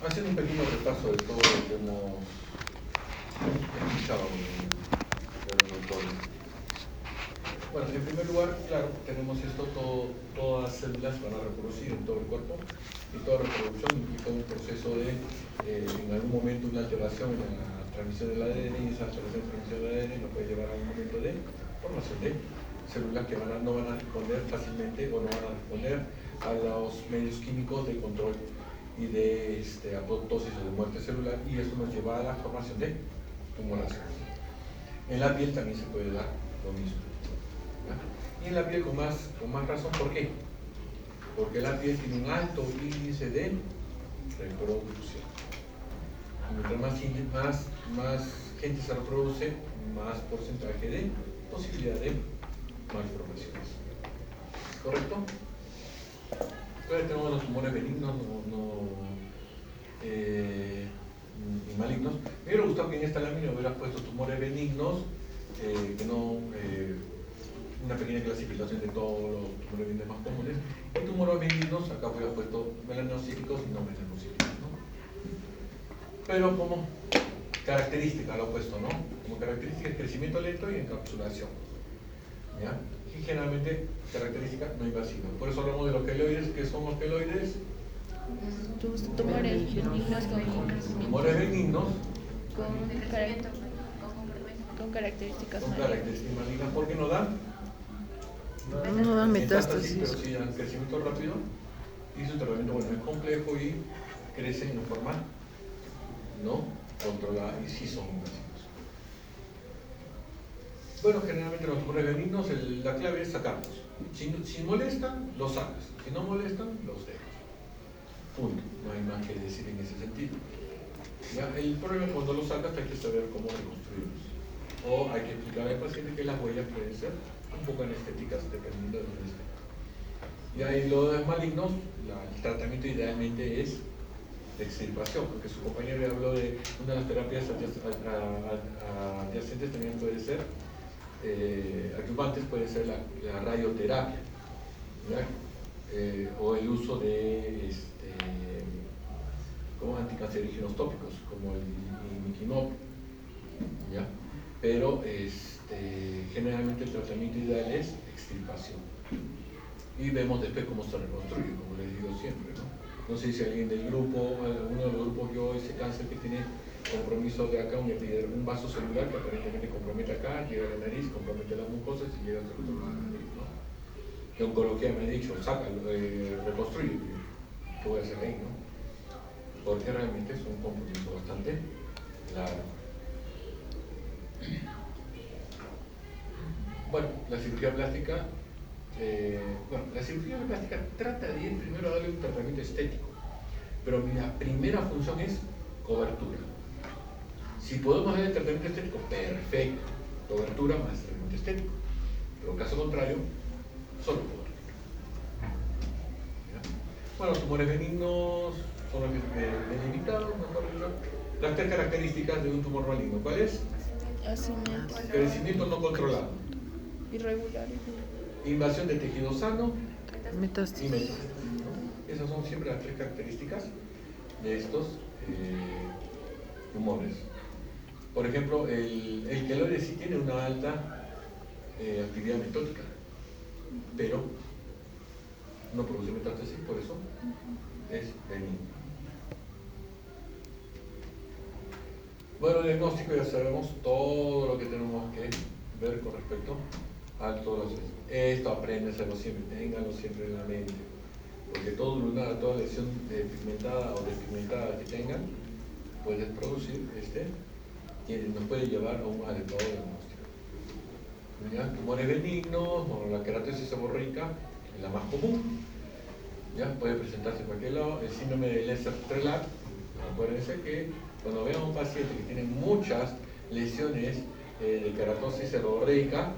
Haciendo un pequeño repaso de todo lo que hemos escuchado de los doctores. Bueno, en primer lugar, claro, tenemos esto, todas las células van a reproducir en todo el cuerpo y toda reproducción implica un proceso de, en algún momento, una alteración en la transmisión del ADN y esa alteración en la transmisión del ADN nos puede llevar a un momento de formación de células que no van a responder fácilmente o no van a responder a los medios químicos de control y de apoptosis o de muerte celular, y eso nos lleva a la formación de tumoraciones. En la piel también se puede dar lo mismo. Y en la piel con más razón, ¿por qué? Porque la piel tiene un alto índice de reproducción. Mientras más gente se reproduce, más porcentaje de posibilidad de malformaciones. ¿Correcto? Entonces tenemos los tumores benignos y malignos. Me hubiera gustado que en esta lámina hubieras puesto tumores benignos, que no... una pequeña clasificación de todos los tumores benignos más comunes. Y tumores benignos, acá voy a puesto melanocíticos y no melanocíticos, ¿no? Pero como característica lo he puesto, ¿no? Como característica es crecimiento lento y encapsulación, ¿ya? Y generalmente característica no invasiva. Por eso hablamos de los queloides. ¿Qué son los queloides? Tumores benignos con Tumores benignos con características malignas. ¿Por qué no dan? No dan metástasis. Pero sí dan crecimiento rápido y su tratamiento, bueno, es complejo y crecen en forma no controlada y sí son invasivos. Bueno, generalmente los tumores benignos, la clave es sacarlos. Si molestan, los sacas. Si no molestan, los dejas. Punto. No hay más que decir en ese sentido. ¿Ya? El problema es cuando los sacas hay que saber cómo reconstruirlos. O hay que explicar al paciente que las huellas pueden ser un poco anestéticas dependiendo de dónde estén. Y ahí los malignos, el tratamiento idealmente es de extirpación, porque su compañero ya habló de una de las terapias adyacentes, también puede ser adyuvantes, puede ser la radioterapia, o el uso de como anticancerígenos tópicos, como el imiquimod, ¿ya? Pero generalmente el tratamiento ideal es extirpación. Y vemos después cómo se reconstruye, como les digo siempre, ¿no? No sé si alguien del grupo, alguno de los grupos vio ese cáncer que tiene compromiso de acá, un vaso celular que aparentemente compromete acá, llega a la nariz, compromete las mucosas y llega hasta el otro lado de la nariz, ¿no? De oncología me ha dicho, sácalo, reconstruye. ¿Qué voy a hacer ahí, no? Porque realmente es un compromiso bastante largo. Bueno, la cirugía plástica. La cirugía plástica trata de ir primero a darle un tratamiento estético, pero la primera función es cobertura. Si podemos darle tratamiento estético, perfecto, cobertura más tratamiento estético, pero caso contrario, solo cobertura. Bueno, los tumores benignos son los delimitados, mejor dicho. Las tres características de un tumor maligno, ¿cuál es? Crecimiento no controlado, irregular, invasión de tejido sano Metástasis. y metástasis, ¿no? Esas son siempre las tres características de estos tumores. Por ejemplo, el queloide sí tiene una alta actividad mitótica, pero no produce metástasis, por eso es benigno. Bueno, el diagnóstico ya sabemos todo lo que tenemos que ver con respecto a todos los... Esto apréndeselo siempre, ténganlo siempre en la mente, porque todo lunar, toda lesión pigmentada o despigmentada que tengan puede producir nos puede llevar a un adecuado diagnóstico. ¿Ya? Tumores benignos, bueno, la queratosis seborreica es la más común, ¿ya? Puede presentarse en cualquier lado. El síndrome de Leser-Trelat, acuérdense que cuando vean a un paciente que tiene muchas lesiones de queratosis seborreica,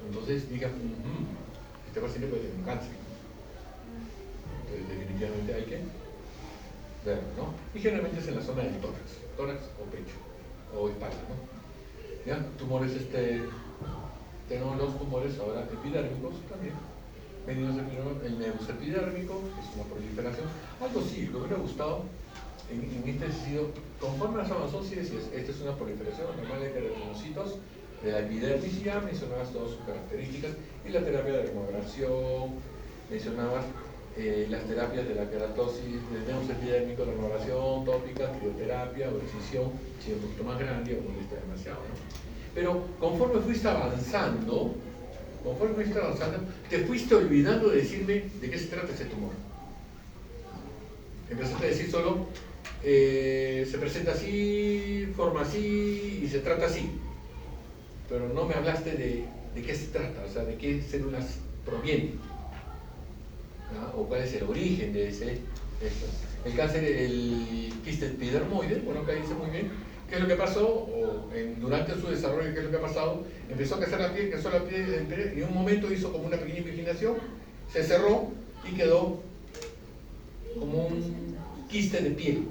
entonces digan, este paciente puede tener un cáncer. Entonces definitivamente hay que verlo, ¿no? Y generalmente es en la zona del tórax o pecho, o espalda, ¿no? ¿Ya? Tumores, tenemos los tumores ahora epidérmicos también. Venimos el nebus epidérmico, que es una proliferación. Algo sí, me hubiera gustado en este sentido, conforme avanzó, sí decías, esta es una proliferación normal de queratinocitos de la epidermis, y ya mencionabas todas sus características, y la terapia de dermoabrasión, mencionabas las terapias de la queratosis, de neos epidérmico, dermoabrasión, tópica, crioterapia o excisión, si es un poquito más grande o molesta demasiado, ¿no? Pero conforme fuiste avanzando, te fuiste olvidando de decirme de qué se trata ese tumor. Empezaste a decir solo, se presenta así, forma así y se trata así. Pero no me hablaste de qué se trata, o sea, de qué células proviene, ¿no? O cuál es el origen de esto. El cáncer, el quiste epidermoide, bueno, acá dice muy bien, ¿qué es lo que pasó? Durante su desarrollo, ¿qué es lo que ha pasado? Empezó a crecer la piel, creció la piel, y en un momento hizo como una pequeña invaginación, se cerró y quedó como un quiste de piel,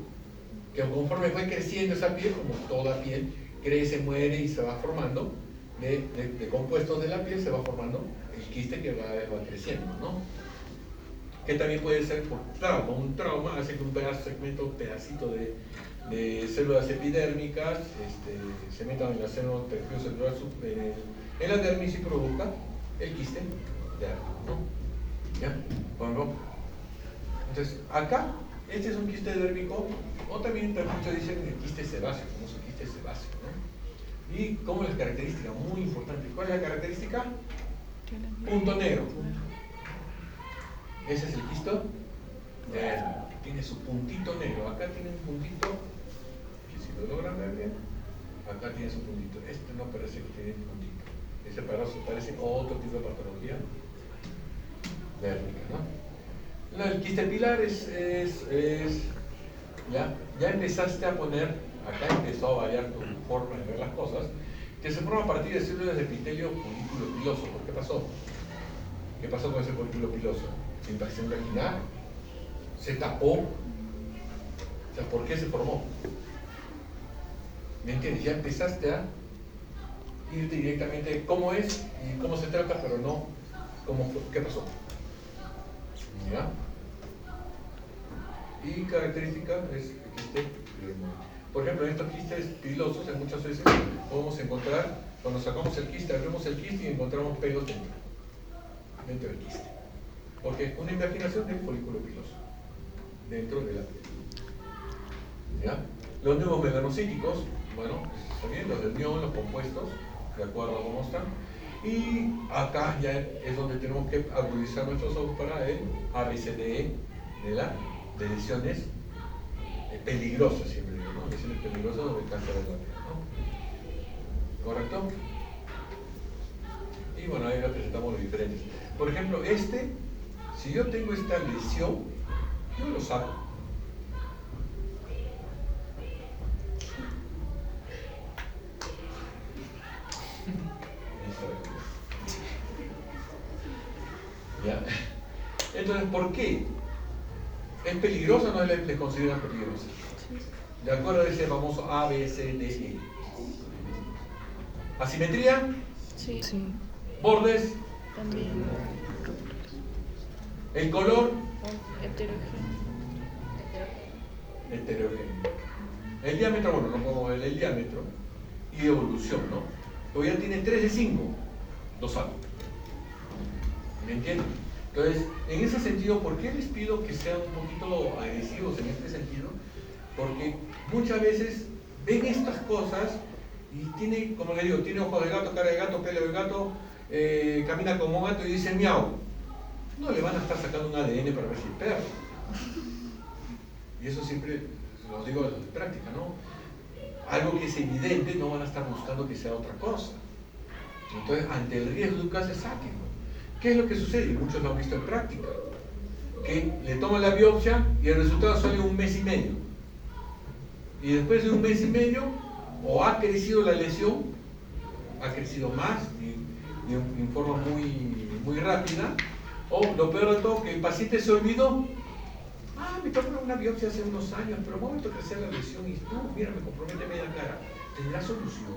que conforme fue creciendo esa piel, como toda piel, crece, muere y se va formando, de compuestos de la piel se va formando el quiste que va creciendo, ¿no? Que también puede ser por trauma, un trauma hace que un pedacito de células epidérmicas se metan en la seno tejido celular en la dermis y produzca el quiste dérmico, ¿no? ¿Ya? Bueno, entonces, acá, este es un quiste dérmico, o también muchos dicen el quiste sebáceo, famoso quiste sebáceo, ¿no? Y como las características, muy importante. ¿Cuál es la característica? Punto negro. Ese es el quiste dérmico. Tiene su puntito negro. Acá tiene un puntito, que si lo logran ver bien, acá tiene su puntito. Este no parece que tiene puntito. Ese parece otro tipo de patología dérmica, ¿no? El quiste pilar ya empezaste a poner, acá empezó a variar tu forma de ver las cosas, que se forma a partir de células de epitelio folículo piloso. ¿Por qué pasó? ¿Qué pasó con ese folículo piloso? ¿Se infección vaginal? ¿Se tapó? O sea, ¿por qué se formó? ¿Me entiendes? Ya empezaste a irte directamente cómo es y cómo se trata, pero no cómo fue, qué pasó. ¿Ya? Y característica es el quiste piloso. Por ejemplo, en estos quistes pilosos, muchas veces podemos encontrar, cuando sacamos el quiste, abrimos el quiste y encontramos pelos dentro del quiste. Porque es una invaginación del folículo piloso dentro de la piel. ¿Ya? Los nuevos melanocíticos, bueno, también los del mión, los compuestos, de acuerdo a cómo están. Y acá ya es donde tenemos que agudizar nuestros ojos para el ABCDE de lesiones peligrosas, siempre digo, ¿no? Lesiones peligrosas del cáncer de la piel, ¿no? ¿Correcto? Y bueno, ahí representamos los diferentes. Por ejemplo, si yo tengo esta lesión, yo lo saco. ¿Ya? Entonces, ¿por qué? ¿Es peligrosa o no les consideran peligrosa? De acuerdo a ese famoso A, B, C, D, E. ¿Asimetría? Sí. ¿Bordes? También. ¿El color? Heterogéneo. El diámetro, bueno, no podemos ver el diámetro. Y evolución, ¿no? Pero ya tiene 3 de 5, lo saben. ¿Me entienden? Entonces, en ese sentido, ¿por qué les pido que sean un poquito agresivos en este sentido? Porque muchas veces ven estas cosas y tiene, como les digo, tiene ojos de gato, cara de gato, pelo de gato, camina como un gato y dice miau. No le van a estar sacando un ADN para ver si es perro. Y eso siempre lo digo de práctica, ¿no? Algo que es evidente no van a estar buscando que sea otra cosa. Entonces, ante el riesgo de un caso, sáquenlo. ¿Qué es lo que sucede? Y muchos lo han visto en práctica. Que le toman la biopsia y el resultado sale en 1 mes y medio. Y después de 1 mes y medio, o ha crecido la lesión, ha crecido más y en forma muy rápida, o lo peor de todo, que el paciente se olvidó. Me tomaron una biopsia hace unos años, pero un momento crecer la lesión y mira, me compromete media cara. ¿Tendrá solución?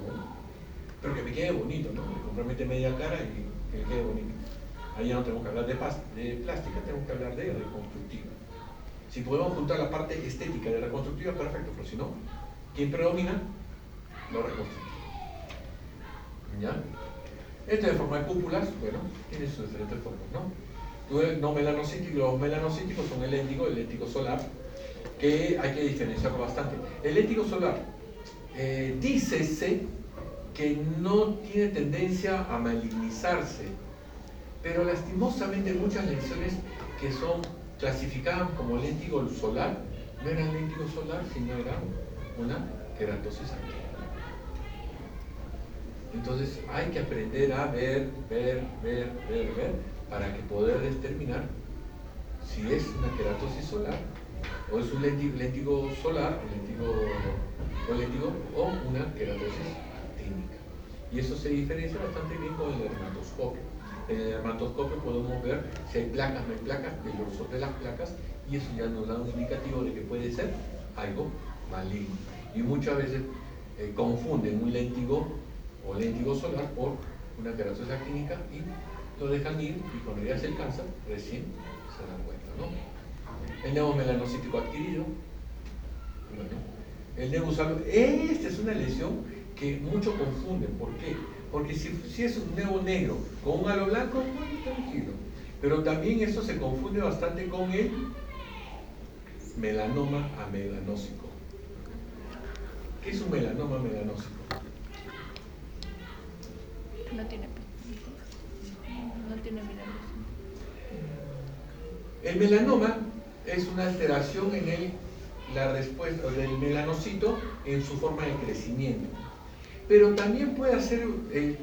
Pero que me quede bonito, ¿no? Me compromete media cara y que me quede bonito. Ahí ya no tenemos que hablar de plástica, tenemos que hablar de reconstructiva. Si podemos juntar la parte estética de reconstructiva, perfecto, pero si no, ¿quién predomina? Lo reconstructivo. ¿Ya? Esto de forma de cúpulas, bueno, tiene sus diferentes formas, ¿no? Los melanocíticos son el léntigo solar, que hay que diferenciarlo bastante. El léntigo solar, dícese que no tiene tendencia a malignizarse, pero lastimosamente muchas lesiones que son clasificadas como léntigo solar, no eran léntigo solar, sino era una queratosis activa. Entonces hay que aprender a ver, para que poder determinar si es una queratosis solar, o es un léntigo solar, o una queratosis actínica. Y eso se diferencia bastante bien con el dermatoscopio. En el dermatoscopio podemos ver si hay placas, no hay placas, el grosor de las placas, y eso ya nos da un indicativo de que puede ser algo maligno. Y muchas veces confunden un léntigo o léntigo solar por una queratosis actínica y lo dejan ir, y cuando ya se alcanza, recién se dan cuenta, ¿no? El neomelanocítico adquirido, bueno, el nebusalo, esta es una lesión que muchos confunden. ¿Por qué? Porque si es un neo negro con un halo blanco, muy tranquilo. Pero también eso se confunde bastante con el melanoma amelanócico. ¿Qué es un melanoma amelanócico? No tiene melanoma. El melanoma es una alteración en la respuesta del melanocito en su forma de crecimiento. Pero también puede hacer,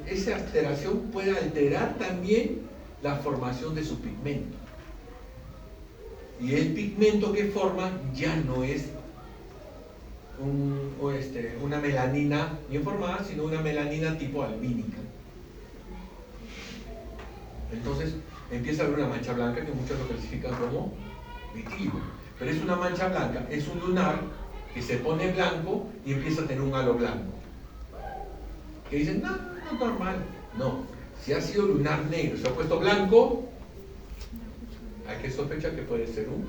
esa alteración puede alterar también la formación de su pigmento. Y el pigmento que forma ya no es una melanina bien formada, sino una melanina tipo albínica. Entonces empieza a haber una mancha blanca que muchos lo clasifican como vitiligo. Pero es una mancha blanca, es un lunar que se pone blanco y empieza a tener un halo blanco. Que dicen, no es normal. No, si ha sido lunar negro, se ha puesto blanco, hay que sospechar que puede ser un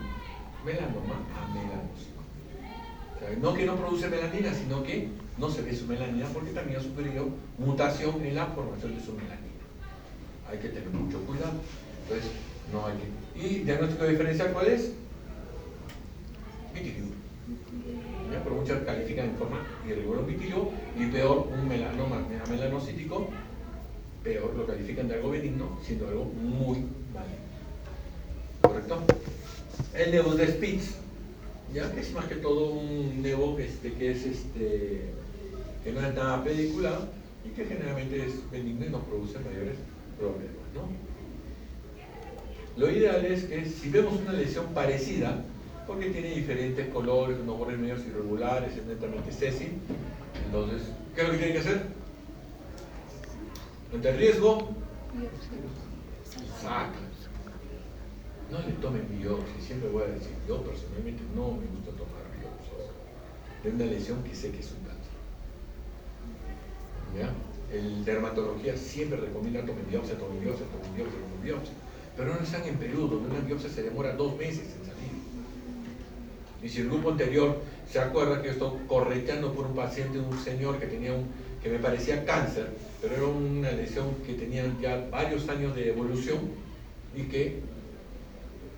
melanoma amelanócico. O sea, no que no produce melanina, sino que no se ve su melanina porque también ha sufrido mutación en la formación de su melanina. Hay que tener mucho cuidado. Entonces, no hay que... ¿Y diagnóstico diferencial cuál es? Vitiligo. Pero muchos califican en forma irregular vitiligo, y peor un melanoma melanocítico, peor lo califican de algo benigno, siendo algo muy maligno. ¿Correcto? El nevo de Spitz, ya es más que todo un nevo que no es nada pediculado y que generalmente es benigno y no produce mayores problemas, ¿no? Lo ideal es que si vemos una lesión parecida, porque tiene diferentes colores, unos bordes medios irregulares, es netamente séssil, entonces, ¿qué es lo que tiene que hacer? Ante el riesgo, saca. No le tomen biopsia, siempre voy a decir, yo personalmente no me gusta tomar biopsias de una lesión que sé que es un cáncer. ¿Ya? El dermatología siempre recomienda tomen biopsia, pero no están en Perú, donde una biopsia se demora 2 meses en salir. Y si el grupo anterior se acuerda que yo estoy correteando por un paciente, un señor que tenía que me parecía cáncer, pero era una lesión que tenía ya varios años de evolución y que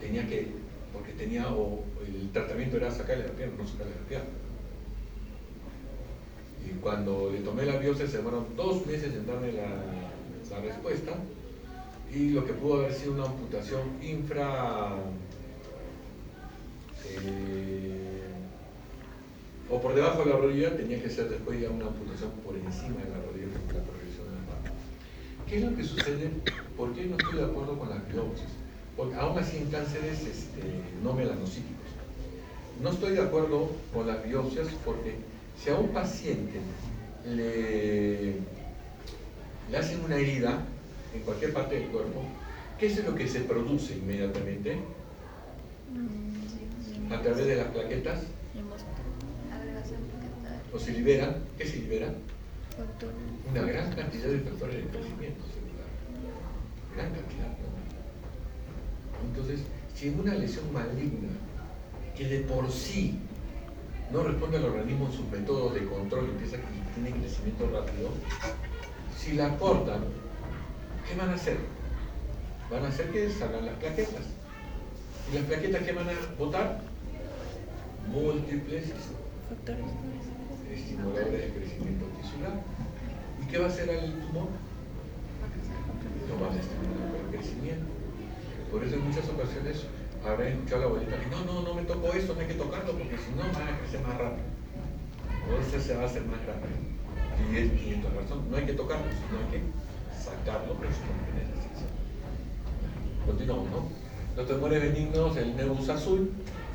tenía que, porque tenía, o el tratamiento era sacarle la pierna, no sacarle la pierna. Y cuando le tomé la biopsia se demoraron 2 meses en darme la respuesta, y lo que pudo haber sido una amputación o por debajo de la rodilla, tenía que ser después ya una amputación por encima de la rodilla por la progresión de la mano. ¿Qué es lo que sucede? ¿Por qué no estoy de acuerdo con las biopsias? Porque aún así en cánceres no melanocíticos. No estoy de acuerdo con las biopsias porque si a un paciente le hacen una herida en cualquier parte del cuerpo, ¿qué es lo que se produce inmediatamente? A través de las plaquetas. O se libera, ¿qué se libera? Una gran cantidad de factores de crecimiento celular. Gran cantidad, ¿no? Entonces, si en una lesión maligna que de por sí no responde al organismo en sus métodos de control, empieza y tiene crecimiento rápido, si la cortan, ¿qué van a hacer? Van a hacer que salgan las plaquetas. ¿Y las plaquetas qué van a botar? Múltiples Factores. estimuladores de crecimiento tisular. ¿Y qué va a hacer al tumor? No va a estimular el crecimiento. Por eso en muchas ocasiones habrán escuchado a la abuelita que no me tocó eso, no hay que tocarlo porque si no van a crecer más rápido. O ese se va a hacer más rápido. Y tiene toda razón, no hay que tocarlo, sino hay que sacarlo, pero eso no tiene restricción. Continuamos, ¿no? Los tumores benignos, el nebus azul.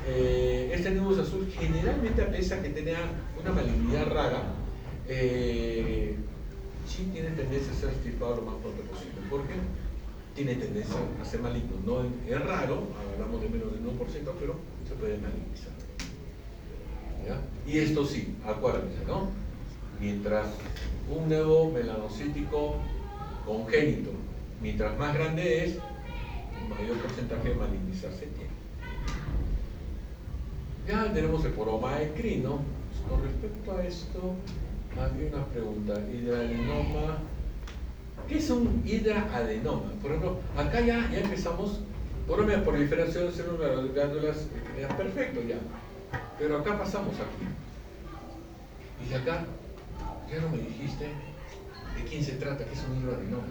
Este nebus azul generalmente, a pesar que tenía una malignidad rara, sí tiene tendencia a ser extirpado lo más pronto posible. ¿Por qué? Tiene tendencia a ser maligno. No es raro, hablamos de menos del 1%, pero se puede malignizar. ¿Ya? Y esto sí, acuérdense, ¿no? Mientras un nevo melanocítico congénito, mientras más grande es, mayor porcentaje de malignizarse tiene. Ya tenemos el poroma encrino. Con respecto a esto, había una pregunta. Hidraadenoma. ¿Qué es un hidraadenoma? Por ejemplo, acá ya empezamos por proliferación de células de glándulas perfecto ya. Pero acá pasamos aquí. Y acá, ya no me dijiste de quién se trata, que es un hidraadenoma.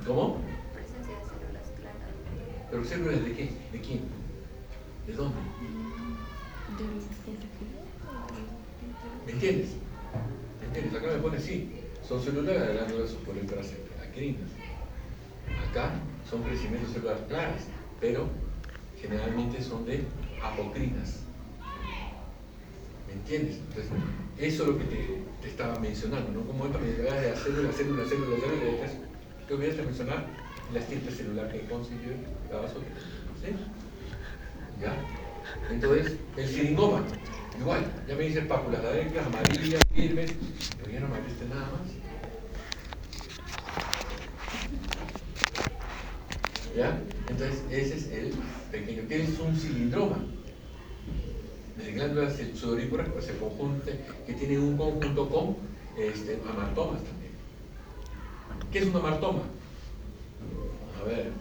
¿Cómo? Presencia de células claras. ¿Pero células de qué? ¿De quién? ¿De dónde? Del folículo. ¿Me entiendes? ¿Me entiendes? Acá me pone sí. Son células de glándulas suporíferas acrinas. Acá son crecimientos de células claras, pero generalmente son de apocrinas. ¿Me entiendes? Entonces, eso es lo que te estaba mencionando, ¿no? Como esto me llegaba de célula, te olvidaste de mencionar la estirpe celular que consiguió la vasodilata. ¿Sí? ¿Ya? Entonces, el siringoma, igual, ya me dices pápulas adéquicas, amarillas, firmes, pero ya no me viste nada más. ¿Ya? Entonces, ese es el pequeño, que es un cilindroma de glándulas sudoríparas que tiene un conjunto con amartomas también. ¿Qué es un amartoma? A ver,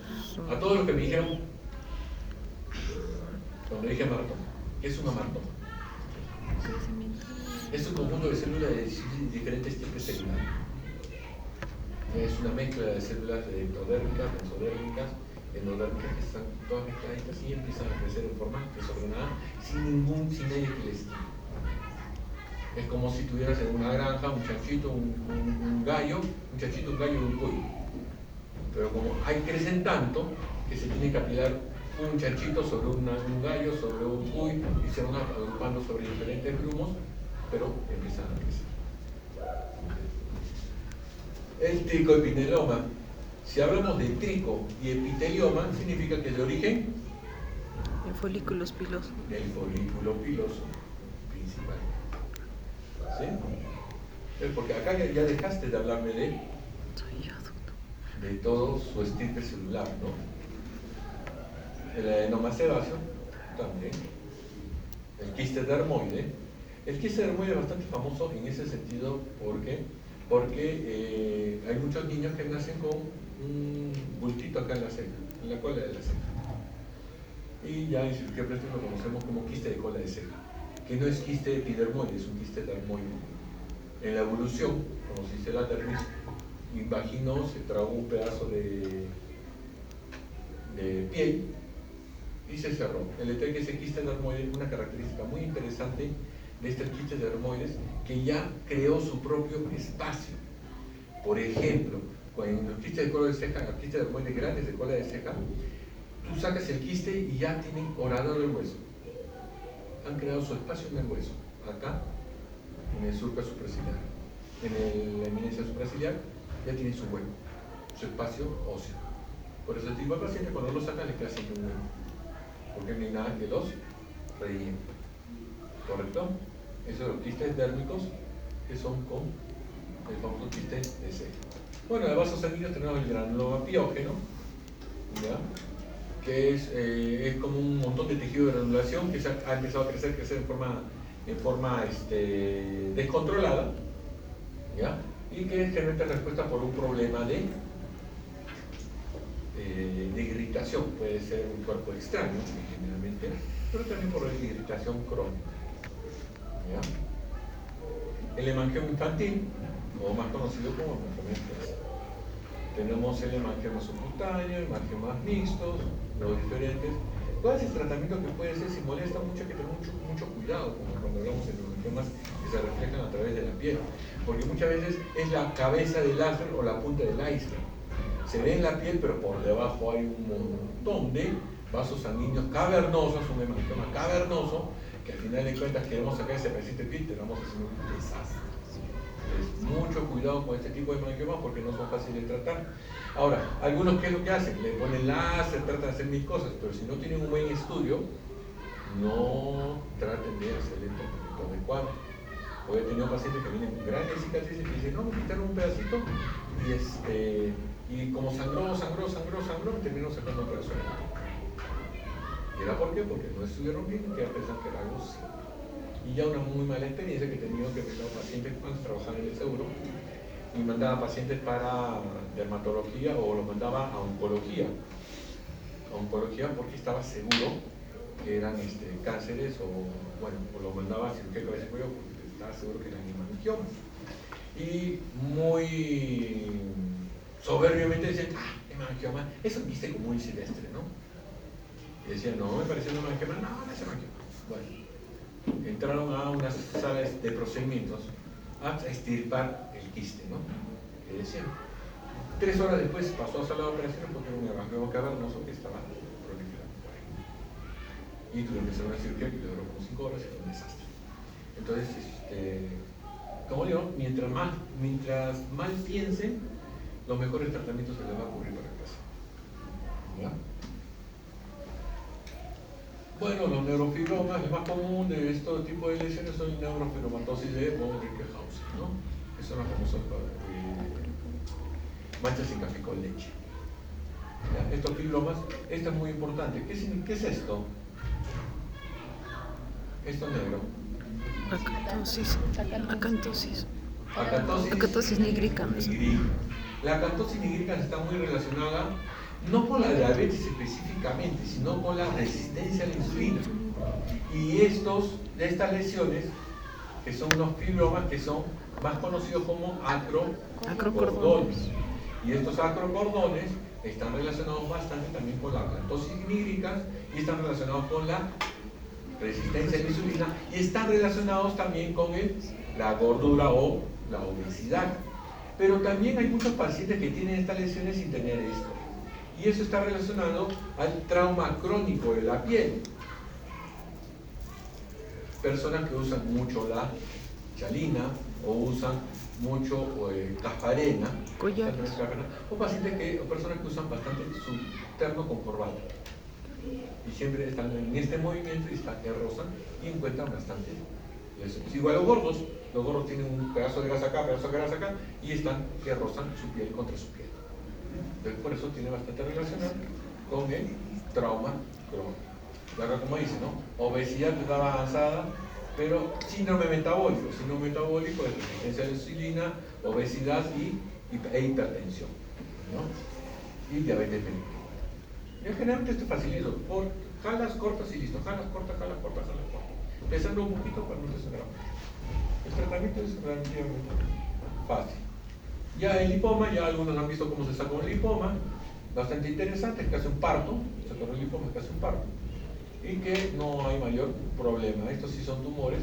a todos los que me dijeron cuando dije amartoma, ¿qué es un amartoma? Es un conjunto de células de diferentes tipos celulares. Es una mezcla de células ectodérmicas, mesodérmicas, endodérmicas, que están todas mezcladitas y empiezan a crecer en forma desordenada sin nadie que les estima. Es como si tuvieras en una granja un chanchito, un gallo, un chanchito, un gallo y un cuy. Pero como crecen tanto que se tiene que apilar un chanchito sobre un gallo, sobre un cuy y se van agrupando sobre diferentes grumos, pero empiezan a crecer. El tricoepiteloma. Si hablamos de trico y epitelioma, significa que es de origen En folículos pilosos. del folículo piloso principal. ¿Sí? Porque acá ya dejaste de hablarme de todo su estirpe celular, ¿no? El adenoma sebáceo también. El quiste dermoide. El quiste dermoide es bastante famoso en ese sentido porque hay muchos niños que nacen con un bultito acá en la ceja, en la cola de la ceja. Y ya en cirugía plástica lo conocemos como quiste de cola de ceja, que no es quiste epidermoide, es un quiste dermoide. En la evolución, como se dice la dermis, imaginó, se tragó un pedazo de piel y se cerró. El detalle que ese quiste dermoide es una característica muy interesante de estos quistes dermoides, que ya creó su propio espacio. Por ejemplo, en los quistes de cola de ceja, los quistes dermoides grandes de cola de ceja, tú sacas el quiste y ya tienen horador el hueso. Han creado su espacio en el hueso. Acá, en el surco supraciliar, en la eminencia supraciliar, ya tienen su hueco, su espacio óseo. Por eso el tipo de paciente, cuando lo sacan, le queda siempre un hueco, porque no hay nada que los rellene. ¿Correcto? Esos son los quistes dérmicos que son con el famoso quiste de ceja. Bueno, de vasos sanguíneos tenemos el granuloma piógeno, ¿ya? que es como un montón de tejido de granulación que ha empezado a crecer en forma descontrolada, ¿ya? Y que es generalmente respuesta por un problema de irritación. Puede ser un cuerpo extraño, generalmente, pero también por irritación crónica, ¿ya? El hemangioma infantil, o más conocido como hemangioma infantil. Tenemos el hemangioma subcutáneo, hemangiomas mixtos, los diferentes. ¿Cuál es el tratamiento que puede ser? Si molesta mucho, hay que tener mucho cuidado, como cuando hablamos de los hemangiomas que se reflejan a través de la piel, porque muchas veces es la cabeza del iceberg o la punta del iceberg. Se ve en la piel, pero por debajo hay un montón de vasos sanguíneos cavernosos, un hemangioma cavernoso, que al final de cuentas queremos sacar ese pedacito de piel y terminamos haciendo un desastre. Mucho cuidado con este tipo de hemangiomas porque no son fáciles de tratar. Ahora, algunos, ¿qué es lo que hacen? Le ponen láser, tratan de hacer mil cosas, pero si no tienen un buen estudio, no traten de hacer el tratamiento adecuado. Hoy he tenido pacientes que vienen con grandes cicatrices y dicen, no, me quitaron un pedacito y como sangró, me terminó sacando un pedazo de la boca. ¿Y era por qué? Porque no estudiaron bien y que pensaban que era algo simple. Y ya una muy mala experiencia que he tenido, que he tenido pacientes cuando trabajaba en el seguro y mandaba pacientes para dermatología o los mandaba a oncología porque estaba seguro que eran cánceres o los mandaba a cirugía de cabeza y cuello porque estaba seguro que eran hemangiomas. Y muy soberbiamente decían, hemangioma, eso viste como muy silvestre, ¿no? Y decían, no, me pareció un hemangioma, no es hemangioma. Bueno. Entraron a unas salas de procedimientos a extirpar el quiste, ¿no? Que decían. 3 horas después pasó a sala de operaciones porque era un hemangioma cavernoso que estaba proliferando por ahí. Y tuvieron que hacer una cirugía que duró como 5 horas y fue un desastre. Entonces, como digo, mientras mal piensen, los mejores tratamientos se les va a ocurrir para el paciente. ¿Ya? Bueno, los neurofibromas, el más común de este tipo de lesiones son neurofibromatosis de von Rickenhausen, ¿no? Que son las famosas manchas en café con leche. ¿Ya? Estos fibromas, esto es muy importante. ¿Qué es esto? Esto negro. Acantosis nigricans. La acantosis nigricans está muy relacionada no con la diabetes específicamente, sino con la resistencia a la insulina. Y estas lesiones, que son unos fibromas que son más conocidos como acrocordones. Y estos acrocordones están relacionados bastante también con la acantosis nigricans y están relacionados con la resistencia a la insulina y están relacionados también con la gordura o la obesidad. Pero también hay muchos pacientes que tienen estas lesiones sin tener esto. Y eso está relacionado al trauma crónico de la piel. Personas que usan mucho la chalina o usan mucho casparena, o personas que usan bastante su terno con corbata. Y siempre están en este movimiento y rozan y encuentran bastante lesiones. Igual los gordos tienen un pedazo de grasa acá, y están que rozan su piel contra su piel. Entonces, por eso tiene bastante relación con el trauma crónico. Acá como dice, ¿no? Obesidad de edad avanzada, pero síndrome metabólico de resistencia a la insulina, obesidad e hipertensión, ¿no? Y diabetes mellitus. Yo generalmente esto facilito, por jalas cortas y listo, jalas corta. Empezando un poquito para no desangrar mucho. El tratamiento es relativamente fácil. Ya el lipoma, ya algunos han visto cómo se saca un lipoma, bastante interesante, es casi un parto, sacar un lipoma es casi un parto, y que no hay mayor problema. Estos sí son tumores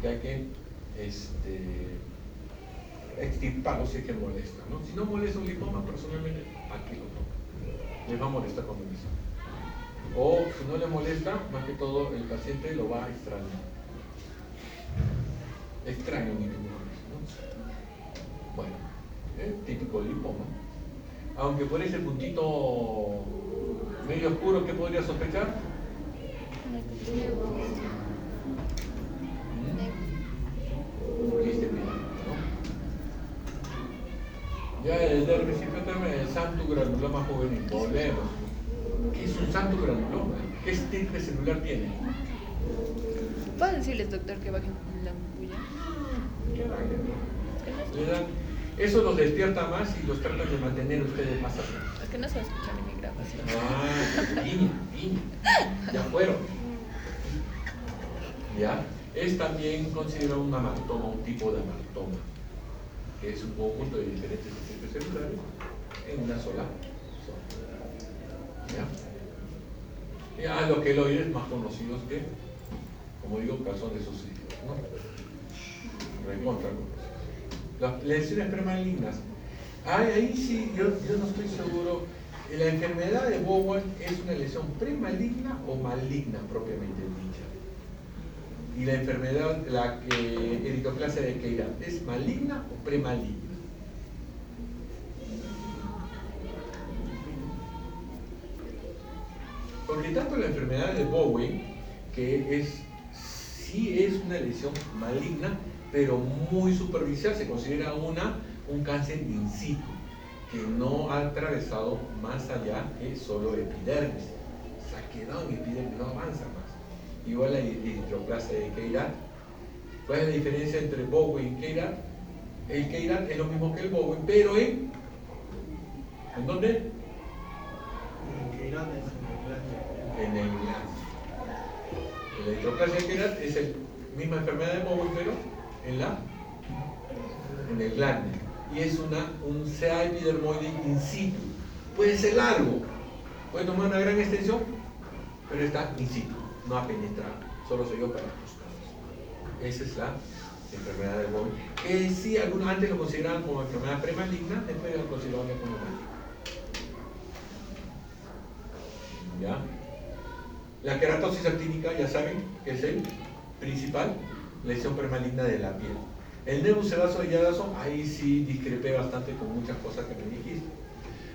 que hay que extirparlos si es que molesta, ¿no? Si no molesta un lipoma, personalmente, aquí lo toco. Les va a molestar cuando empieza. O si no le molesta, más que todo el paciente lo va a extrañar. Extraño mi tumor, ¿no? Bueno, típico lipoma. Aunque por ese puntito medio oscuro, ¿qué podría sospechar? Quiste pilar, ¿no? Ya el dermis hipotermia, el santo granuloma juvenil, volvemos. es un santo granuloma. ¿Qué estirpe celular tiene? ¿Puedo decirles, doctor, que bajen la ampolla? Eso los despierta más y los tratan de mantener ustedes más atentos. Es que no se va a escuchar en mi grabación. Piña. Ya fueron. Ya. Es también considerado un amartoma, un tipo de amartoma, que es un conjunto de diferentes estirpes celulares en una sola zona. Ya. Los queloides más conocidos que, como digo, calzones sucesivos, ¿no? Recontra conocidos. Las lesiones premalignas. Ahí sí, yo no estoy seguro. La enfermedad de Bowen es una lesión premaligna o maligna propiamente dicha. Y la enfermedad, la eritroplasia de Keirat, ¿es maligna o premaligna? Porque tanto la enfermedad de Bowen, que sí es una lesión maligna, pero muy superficial, se considera un cáncer in situ, que no ha atravesado más allá que solo epidermis. Se ha quedado en epidermis, no avanza más. Igual la eritroplasia de Keirat. ¿Cuál es la diferencia entre Bowen y Keirat? El Keirat es lo mismo que el Bowen, pero ¿en dónde? El Keirat es en el glande. La eritroplasia de Keirat es la misma enfermedad de Bowen, pero en el glande. Y es un CA epidermoide in situ. Puede ser largo, puede tomar una gran extensión, pero está in situ, no ha penetrado, solo se dio para los costados. Esa es la enfermedad de Bowen, que sí, algunos antes lo consideraban como enfermedad premaligna, después lo consideraban como maligna. ¿Ya? La queratosis actínica, ya saben, que es el principal lesión premaligna de la piel. El nebus sebazo de Jadasson, ahí sí discrepé bastante con muchas cosas que me dijiste.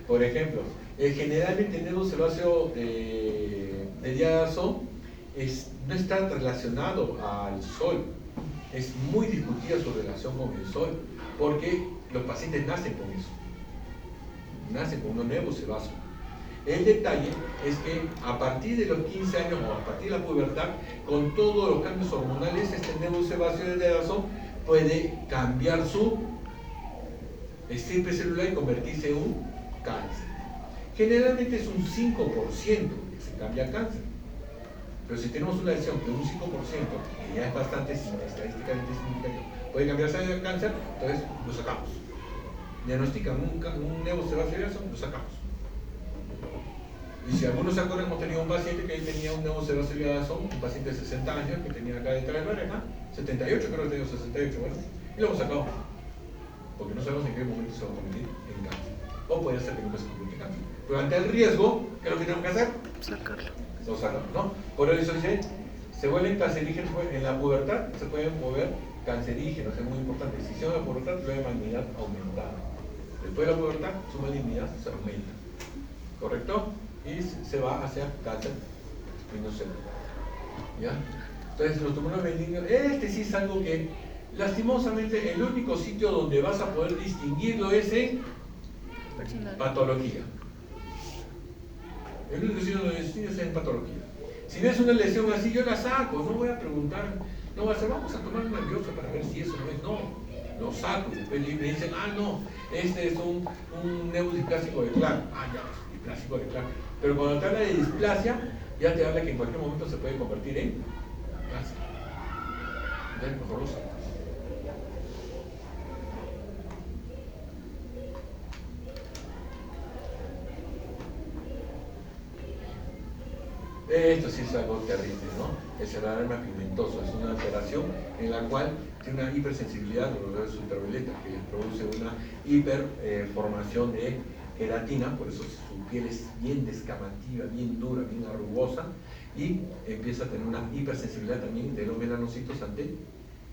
Por ejemplo, generalmente el nebus sebáceo de Jadasson no está relacionado al sol. Es muy discutida su relación con el sol, porque los pacientes nacen con eso. Nacen con un nebus sebazo. El detalle es que a partir de los 15 años o a partir de la pubertad, con todos los cambios hormonales, este nebus sebáceo de Jadasson puede cambiar su estirpe celular y convertirse en un cáncer. Generalmente es un 5% que se cambia a cáncer. Pero si tenemos una lesión que un 5%, que ya es bastante estadísticamente significativo, puede cambiarse a cáncer, entonces lo sacamos. Diagnostican un nebus sebáceo de Jadasson, lo sacamos. Y si algunos se acuerdan, hemos tenido un paciente que tenía un nebus sebáceo de Jadasson, un paciente de 60 años que tenía acá detrás de la oreja, 78, creo que tenía 68, bueno, y lo hemos sacado, porque no sabemos en qué momento se va a convertir en cáncer. O puede ser que nunca se convierta en cáncer. Pero ante el riesgo, ¿qué es lo que tenemos que hacer? Sacarlo. Lo sacamos, ¿no? Por eso dice, se vuelven cancerígenos en la pubertad, se pueden volver cancerígenos, es muy importante. Si se en la pubertad, la malignidad aumentada. Después de la pubertad, su malignidad se aumenta. ¿Correcto? Y se va hacia cáncer espinocelular. ¿Ya? Entonces, los tumores benignos, sí es algo que, lastimosamente, el único sitio donde vas a poder distinguirlo es en patología. El único sitio donde distingues es en patología. Si ves una lesión así, yo la saco, no voy a preguntar, no voy a hacer, vamos a tomar una biopsia para ver si eso no es, no, lo saco, y después me dicen, no, este es un nebus displásico de Clark, ya, displásico de Clark. Pero cuando te habla de displasia, ya te habla que en cualquier momento se puede convertir en cáncer. Entonces mejor lo sacas. Esto sí es algo terrible, ¿no? El cerebroderma pigmentoso es una alteración en la cual tiene una hipersensibilidad a los rayos ultravioleta que les produce una hiperformación de queratina, por eso su piel es bien descamativa, bien dura, bien arrugosa, y empieza a tener una hipersensibilidad también de los melanocitos ante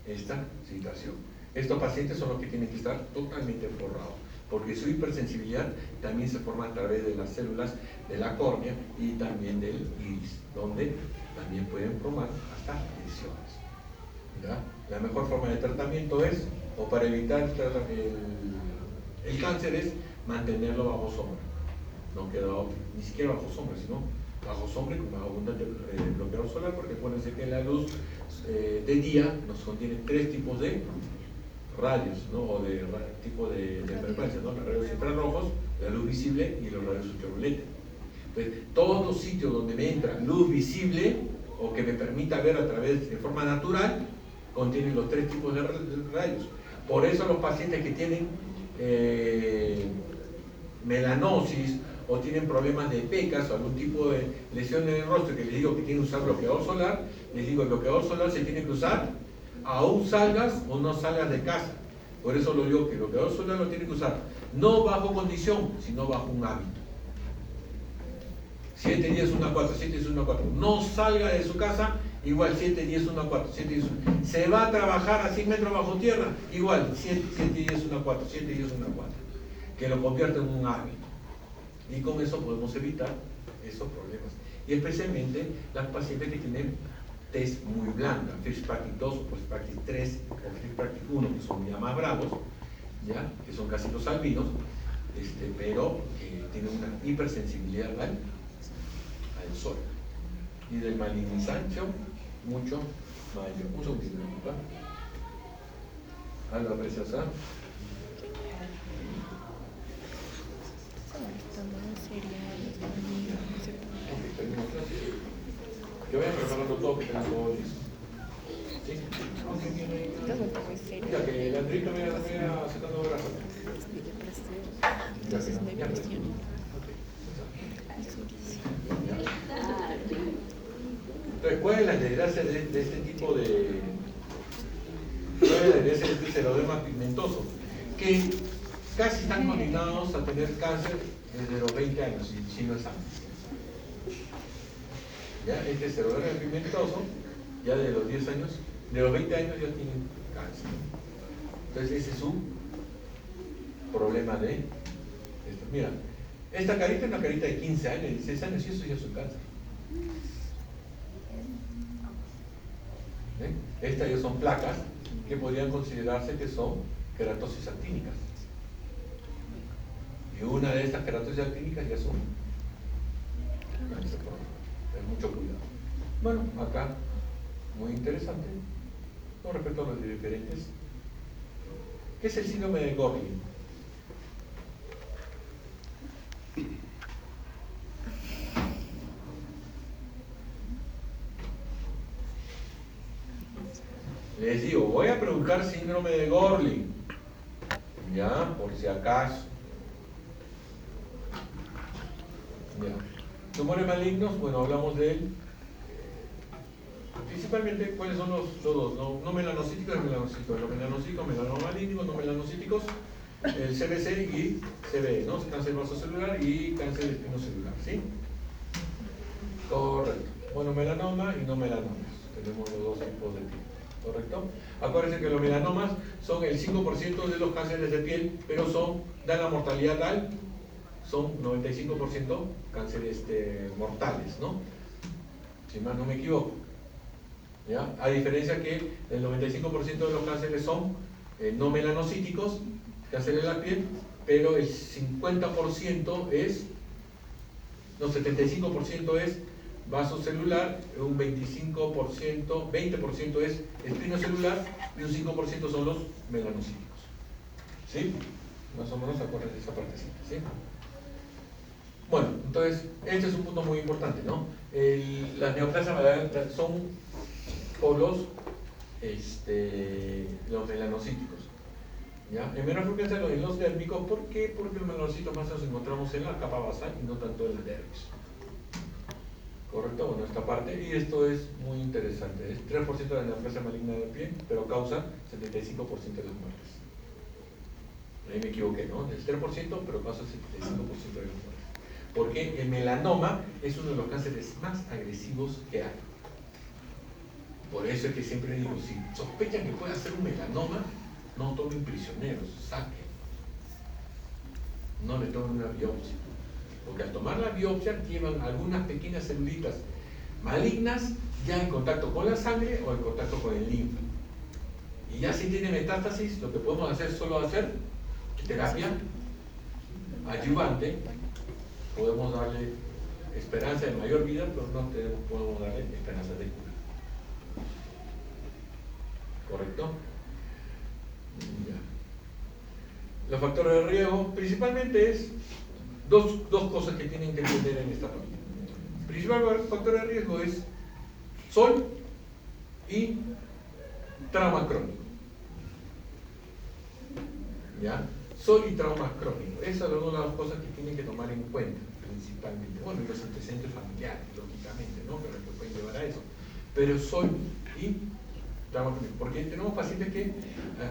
esta situación. Estos pacientes son los que tienen que estar totalmente forrados, porque su hipersensibilidad también se forma a través de las células de la córnea y también del iris, donde también pueden formar hasta lesiones. ¿Ya? La mejor forma de tratamiento es, o para evitar el cáncer, es mantenerlo bajo sombra. No queda otro, ni siquiera bajo sombra, sino bajo sombra y con más abundante bloqueador solar, porque acuérdense que la luz de día nos contiene tres tipos de rayos, ¿no? O de tipo de frecuencia, ¿no? Los rayos infrarrojos, la luz visible y los rayos ultravioleta. Entonces, todos los sitios donde me entra luz visible o que me permita ver a través de forma natural, contienen los tres tipos de rayos. Por eso los pacientes que tienen melanosis o tienen problemas de pecas o algún tipo de lesión en el rostro, que les digo que tienen que usar bloqueador solar, les digo que el bloqueador solar se tiene que usar aún salgas o no salgas de casa. Por eso lo digo que el bloqueador solar lo tiene que usar no bajo condición, sino bajo un hábito. 7 días 1 a 4, 7 días 1 a 4. No salga de su casa, igual 7 días 1 a 4, 7 días 1. Se va a trabajar a 100 metros bajo tierra, igual 7 días 1 a 4, 7 días 1 a 4. Que lo convierta en un hábito. Y con eso podemos evitar esos problemas. Y especialmente las pacientes que tienen test muy blanca, First Practice 2 o First Practice 3 o First Practice 1, que son ya más bravos, ¿ya? Que son casi los albinos, pero que tienen una hipersensibilidad al sol. Y del malignización, mucho mayor. Un segundito, ¿verdad? A la apreciación. Yo voy a preparando todo que tenga todo listo. ¿Sí? Ya que la entrevista me va sacando brazos. Entonces me cuestiono. Entonces, ¿cuál es la desgracia de este tipo de... ¿Cuál es la desgracia de este xeroderma pigmentoso? Que casi están condenados a tener cáncer desde los 20 años, si no es antes. ¿Ya? Este xeroderma pigmentoso, ya de los 10 años, de los 20 años ya tienen cáncer. Entonces ese es un problema de esto. Mira, esta carita es una carita de 15 años, 16 años y eso ya es un cáncer. Estas ya son placas que podrían considerarse que son queratosis actínicas. Y una de estas queratosis actínicas ya son cáncer. Ten mucho cuidado. Bueno, acá, muy interesante, con respecto a los diferentes. ¿Qué es el síndrome de Gorlin? Les digo, voy a preguntar síndrome de Gorlin, ya, por si acaso. Ya. Tumores malignos, bueno, hablamos de él. Principalmente, ¿cuáles son los dos? No melanocíticos y melanocíticos. Los melanocíticos, melanomalíticos, no melanocíticos, el CBC y CBE, ¿no? Cáncer vasocelular y cáncer espinocelular, ¿sí? Correcto. Bueno, melanoma y no melanomas. Tenemos los dos tipos de piel. ¿Correcto? Acuérdense que los melanomas son el 5% de los cánceres de piel, pero dan la mortalidad tal, son 95% cánceres mortales, ¿no? Si más no me equivoco. ¿Ya? A diferencia que el 95% de los cánceres son no melanocíticos, cáncer de la piel, pero el 50% es, no, 75% es vasocelular, un 25%, 20% es espinocelular y un 5% son los melanocíticos. ¿Sí? Más o menos acuérdense de esa partecita, ¿sí? Bueno, entonces, este es un punto muy importante, ¿no? Las neoplasias son polos, los melanocíticos. ¿Ya? En menor frecuencia en los dérmicos, ¿por qué? Porque los melanocitos más los encontramos en la capa basal y no tanto en la dermis. ¿Correcto? Bueno, esta parte, y esto es muy interesante, es 3% de la neoplasia maligna de piel, pero causa 75% de las muertes. Ahí me equivoqué, ¿no? Es 3%, pero causa 75% de las muertes. Porque el melanoma es uno de los cánceres más agresivos que hay. Por eso es que siempre digo, si sospechan que puede ser un melanoma, no tomen prisioneros, saquen. No le tomen una biopsia. Porque al tomar la biopsia llevan algunas pequeñas celulitas malignas ya en contacto con la sangre o en contacto con el linfa. Y ya si tiene metástasis, lo que podemos hacer es solo hacer terapia adyuvante. Podemos darle esperanza de mayor vida, pero no podemos darle esperanza de cura. ¿Correcto? Ya. Los factores de riesgo, principalmente es dos cosas que tienen que entender en esta parte. El principal factor de riesgo es sol y trauma crónico. ¿Ya? Sol y trauma crónico. Esas son una de las cosas que tienen que tomar en cuenta, principalmente. Bueno, y los antecedentes familiares, lógicamente, ¿no? Pero que pueden llevar a eso. Pero sol y trauma crónico. Porque tenemos pacientes que,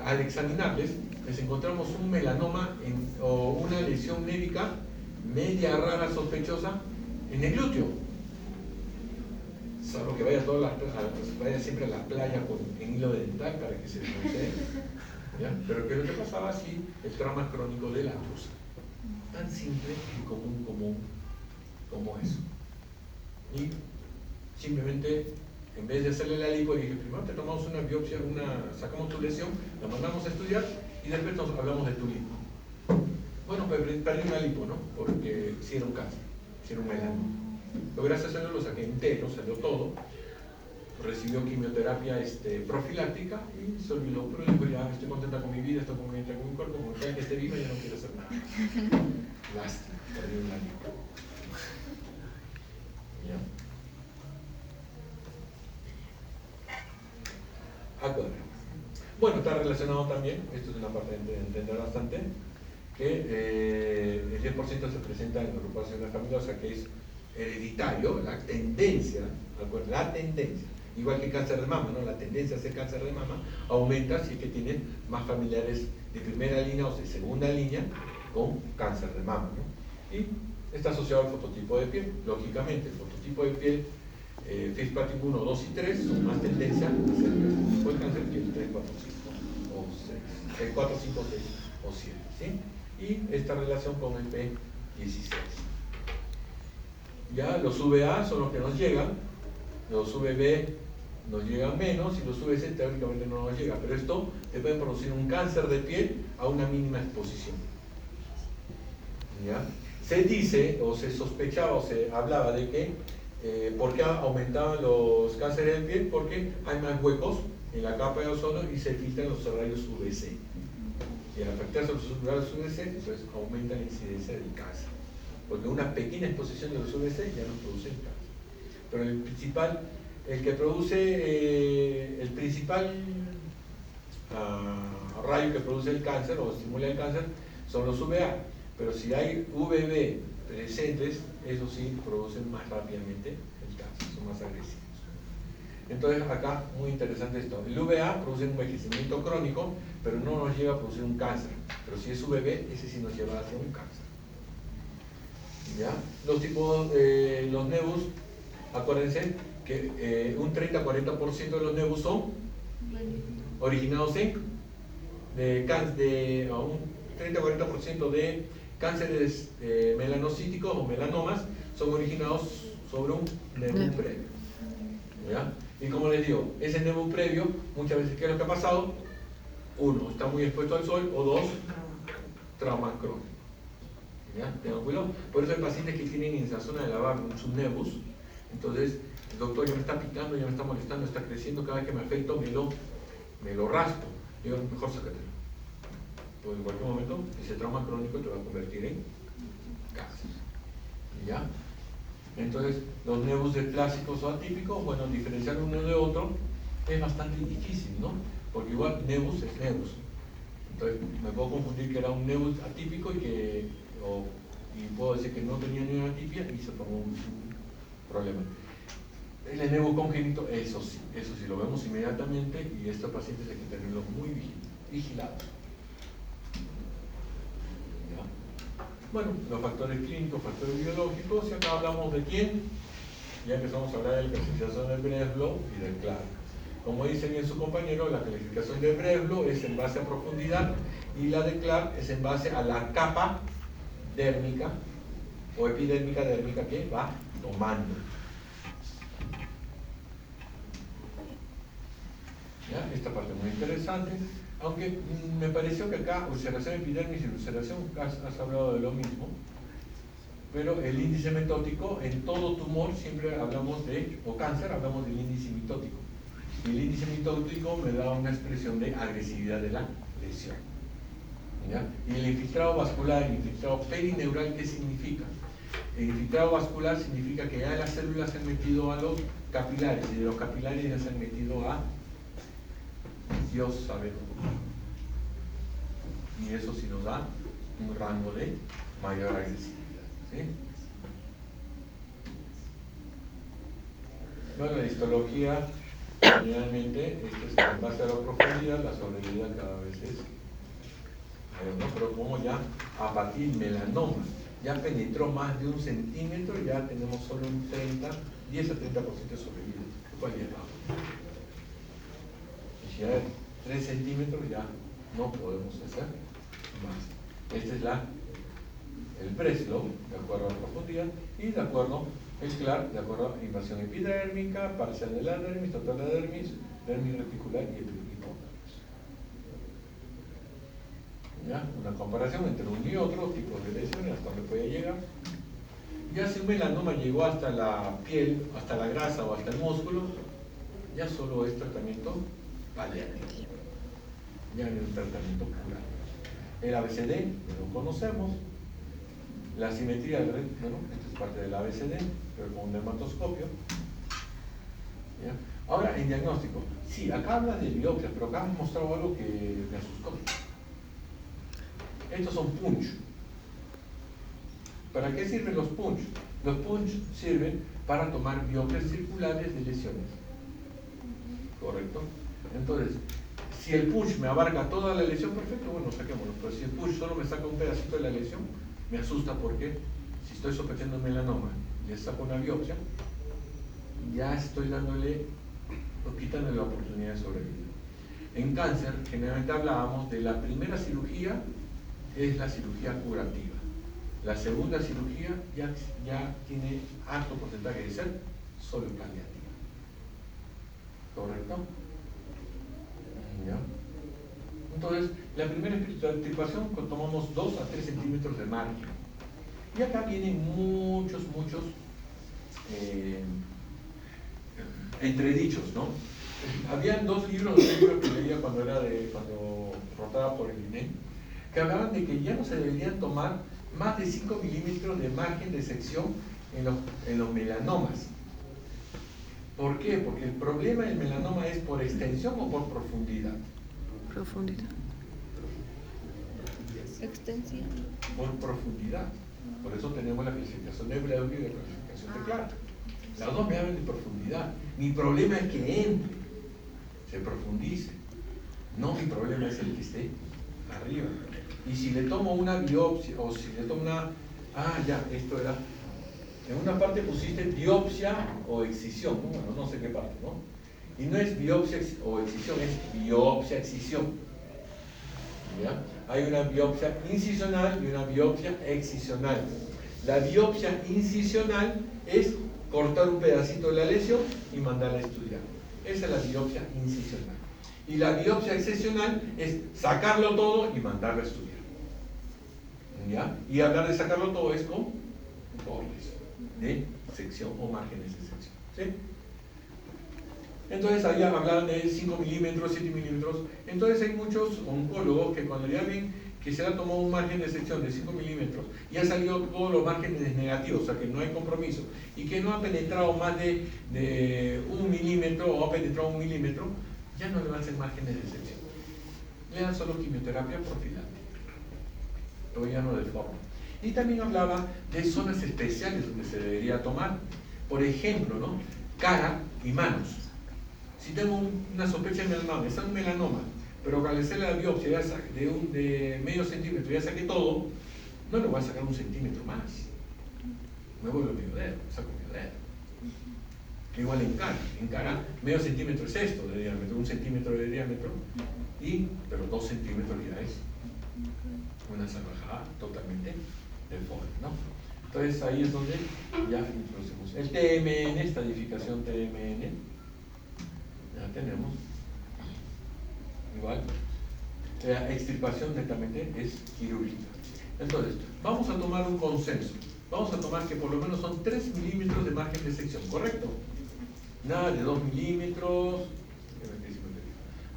al examinarles, les encontramos un melanoma o una lesión médica media rara, sospechosa, en el glúteo. Salvo que vaya siempre a la playa en hilo dental para que se desbloquee. ¿Ya? Pero ¿qué es lo que pasaba si el trauma crónico de la truza? Tan simple y común como eso. Y simplemente, en vez de hacerle la lipo, dije, primero te tomamos una biopsia, sacamos tu lesión, la mandamos a estudiar y después nos hablamos de tu lipo. Bueno, pues perdí una lipo, ¿no? Porque sí era un cáncer, sí era un melanoma. Pero gracias a Dios lo saqué entero, salió todo. Recibió quimioterapia profiláctica y se olvidó, pero dijo, ya estoy contenta con mi vida, estoy contenta con mi cuerpo, como que esté viva ya no quiero hacer nada. Lástima, perdí un año. ¿Ya? Ahora, bueno, está relacionado también, esto es una parte de entender bastante, que el 10% se presenta en la agrupación familiar, que es hereditario, la tendencia, igual que el cáncer de mama, ¿no? La tendencia a hacer cáncer de mama aumenta si es que tienen más familiares de primera línea o de segunda línea con cáncer de mama, ¿no? Y está asociado al fototipo de piel. Lógicamente, el fototipo de piel, Fitzpatrick 1, 2 y 3 son más tendencia a hacer este tipo de cáncer que el 3, 4, 5 o 6, el 4, 5, 6 o 7, ¿sí? Y esta relación con el P16. Ya, los VA son los que nos llegan, los VB nos llegan menos y los VC teóricamente no nos llega, pero esto te puede producir un cáncer de piel a una mínima exposición. ¿Ya? Se dice, o se sospechaba, o se hablaba de que ¿por qué aumentaban los cánceres de piel? Porque hay más huecos en la capa de ozono y se filtran los rayos UVC. Y al afectarse los rayos UVC, pues aumenta la incidencia del cáncer. Porque una pequeña exposición de los UVC ya nos produce el cáncer. Pero el principal rayo que produce el cáncer o estimula el cáncer son los UVA. Pero si hay UVB presentes, eso sí producen más rápidamente el cáncer, son más agresivos. Entonces acá, muy interesante esto. El UVA produce un envejecimiento crónico, pero no nos lleva a producir un cáncer. Pero si es UVB, ese sí nos lleva hacia un cáncer. ¿Ya? Los tipos, los nevus, acuérdense que un 30-40% de los nevus son originados un 30-40% de cánceres melanocíticos o melanomas son originados sobre un nevu previo. ¿Ya? Y como les digo, ese nevu previo, muchas veces, ¿qué es lo que ha pasado? Uno, está muy expuesto al sol, o dos, trauma crónico. ¿Ya? Tengan cuidado. Por eso hay pacientes que tienen en esa zona de la barba sus nevus. Entonces, el doctor ya me está picando, ya me está molestando, está creciendo, cada vez que me afecto me lo raspo. Digo, mejor sácatelo. Pues en cualquier momento ese trauma crónico te va a convertir en cáncer. ¿Ya? Entonces, los nevus clásicos o atípicos, bueno, diferenciar uno de otro es bastante difícil, ¿no? Porque igual nevus es nevus. Entonces, me puedo confundir que era un nevus atípico y puedo decir que no tenía ni una atipia y se formó un problema. El nevus congénito, eso sí lo vemos inmediatamente y estos pacientes hay que tenerlos muy vigilados. ¿Ya? Bueno, los factores clínicos, factores biológicos, y acá hablamos de quién, ya empezamos a hablar de la clasificación de Breslow y del Clark. Como dice bien su compañero, la clasificación de Breslow es en base a profundidad y la de Clark es en base a la capa dérmica o epidérmica dérmica que va tomando. ¿Ya? Esta parte es muy interesante, aunque me pareció que acá ulceración epidérmica y ulceración has hablado de lo mismo, pero el índice mitótico, en todo tumor siempre hablamos de, o cáncer, hablamos del índice mitótico. Y el índice mitótico me da una expresión de agresividad de la lesión. ¿Ya? Y el infiltrado vascular, el infiltrado perineural, ¿qué significa? El infiltrado vascular significa que ya las células se han metido a los capilares, y de los capilares ya se han metido a Dios sabe dónde. Y eso sí nos da un rango de mayor agresividad. ¿Sí? Bueno, la histología, generalmente, en base a la profundidad, la sobrevida cada vez es mayor, ¿no? Pero como ya a partir del melanoma ya penetró más de 1 centímetro, ya tenemos solo un 10 a 30% de sobrevida, lo cual ya es bajo. Y si hay 3 centímetros, ya no podemos hacer más. Este es el Breslow, de acuerdo a la profundidad, y de acuerdo, el Clark, de acuerdo a invasión epidérmica, parcial de la dermis, total de la dermis reticular y epidérmica. ¿Ya? Una comparación entre uno y otro tipo de lesiones, hasta donde puede llegar. Ya si un melanoma llegó hasta la piel, hasta la grasa o hasta el músculo, ya solo es tratamiento paliativo. Ya no es un tratamiento cural. El ABCD, no lo conocemos. La simetría del red, bueno, esta es parte del ABCD, pero con un dermatoscopio. ¿Ya? Ahora, en diagnóstico, sí, acá habla de biopsia, pero acá hemos mostrado algo que me asustó. Estos son punch. ¿Para qué sirven los punch? Los punch sirven para tomar biopsias circulares de lesiones. ¿Correcto? Entonces, si el punch me abarca toda la lesión, perfecto, bueno, saquémoslo. Pero si el punch solo me saca un pedacito de la lesión, me asusta porque si estoy sospechando un melanoma y le saco una biopsia, ya estoy dándole o quitándole la oportunidad de sobrevivir. En cáncer, generalmente hablábamos de la primera cirugía, es la cirugía curativa. La segunda cirugía ya tiene alto porcentaje de ser solo paliativa. ¿Correcto? ¿Ya? Entonces, la primera extirpación tomamos 2 a 3 centímetros de margen. Y acá vienen muchos entredichos, ¿no? Habían 2 libros que leía cuando rotaba por el INE, que hablaban de que ya no se deberían tomar más de 5 milímetros de margen de sección en los melanomas. ¿Por qué? Porque el problema del melanoma es por extensión o por profundidad. Profundidad. Extensión. Por profundidad. Por eso tenemos la clasificación de Bredouille y la clasificación de Clark. Las dos me hablan de profundidad. Mi problema es que entre, se profundice. No, mi problema es el que esté arriba. Y si le tomo una biopsia, o si le tomo una... Ah, ya, esto era... En una parte pusiste biopsia o excisión, ¿no? Bueno, no sé qué parte, ¿no? Y no es biopsia o excisión, es biopsia-excisión. ¿Ya? Hay una biopsia incisional y una biopsia excisional. La biopsia incisional es cortar un pedacito de la lesión y mandarla a estudiar. Esa es la biopsia incisional. Y la biopsia excisional es sacarlo todo y mandarlo a estudiar. ¿Ya? Y hablar de sacarlo todo es con bordes de sección o márgenes de sección. ¿Sí? Entonces ahí hablaban de 5 milímetros, 7 milímetros. Entonces hay muchos oncólogos que cuando ya ven que se ha tomado un margen de sección de 5 milímetros y han salido todos los márgenes negativos, o sea que no hay compromiso, y que no ha penetrado más de 1 milímetro o ha penetrado 1 milímetro, ya no le van a hacer márgenes de sección. Le dan solo quimioterapia profiláctica, pero ya no de forma. Y también hablaba de zonas especiales donde se debería tomar. Por ejemplo, ¿no? Cara y manos. Si tengo una sospecha de melanoma, está un melanoma, pero al hacer la biopsia de medio centímetro ya saqué todo, no le voy a sacar 1 centímetro más. Me vuelvo medio dedo, saco medio dedo. Igual en cara, medio centímetro es esto de diámetro, 1 centímetro de diámetro, pero 2 centímetros ya es una salvajada totalmente deforme, ¿no? Entonces ahí es donde ya introducimos el TMN, estadificación TMN. Ya tenemos. Igual, la extirpación netamente es quirúrgica. Entonces, vamos a tomar un consenso. vamos a tomar que por lo menos son 3 milímetros de margen de sección, ¿correcto? Nada de 2 milímetros,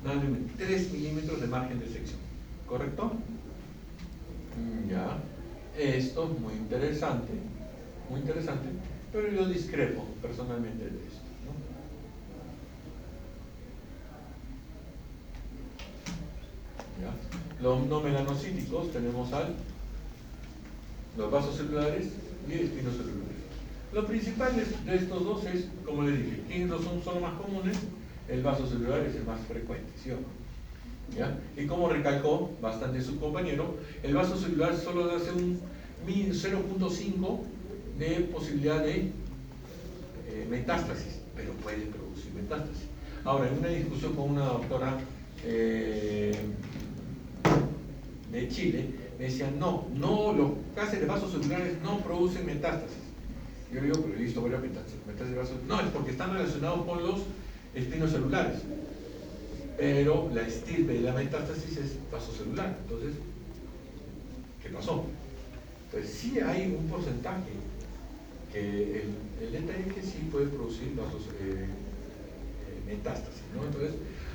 nada de 3 milímetros de margen de sección, ¿correcto? Ya, esto es muy interesante, pero yo discrepo personalmente de esto, ¿no? Ya. Los no melanocíticos tenemos los vasos celulares y espinocelulares. Lo principal de estos dos es, como les dije, ¿quiénes son los más comunes? El vaso celular es el más frecuente, ¿sí o no? ¿Ya? Y como recalcó bastante su compañero, el vaso celular solo hace un 0.5 de posibilidad de metástasis, pero puede producir metástasis. Ahora, en una discusión con una doctora de Chile, me decían, no, los cánceres de vasos celulares no producen metástasis. Yo le digo, pero he visto varias metástasis de vasos. No, es porque están relacionados con los espinocelulares. Pero la estirpe de la metástasis es vasocelular. Entonces, ¿qué pasó? Entonces, sí hay un porcentaje que el detalle es que sí puede producir metástasis, ¿no? Entonces,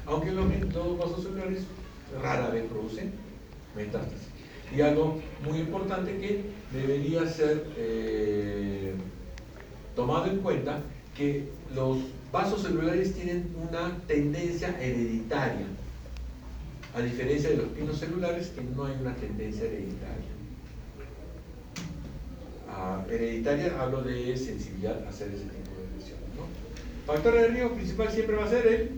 aunque los vasocelulares rara vez producen metástasis. Y algo muy importante que debería ser tomado en cuenta, que los vasos celulares tienen una tendencia hereditaria, a diferencia de los espinocelulares, que no hay una tendencia hereditaria. Hereditaria hablo de sensibilidad a hacer ese tipo de lesiones, ¿no? Factor de riesgo principal siempre va a ser el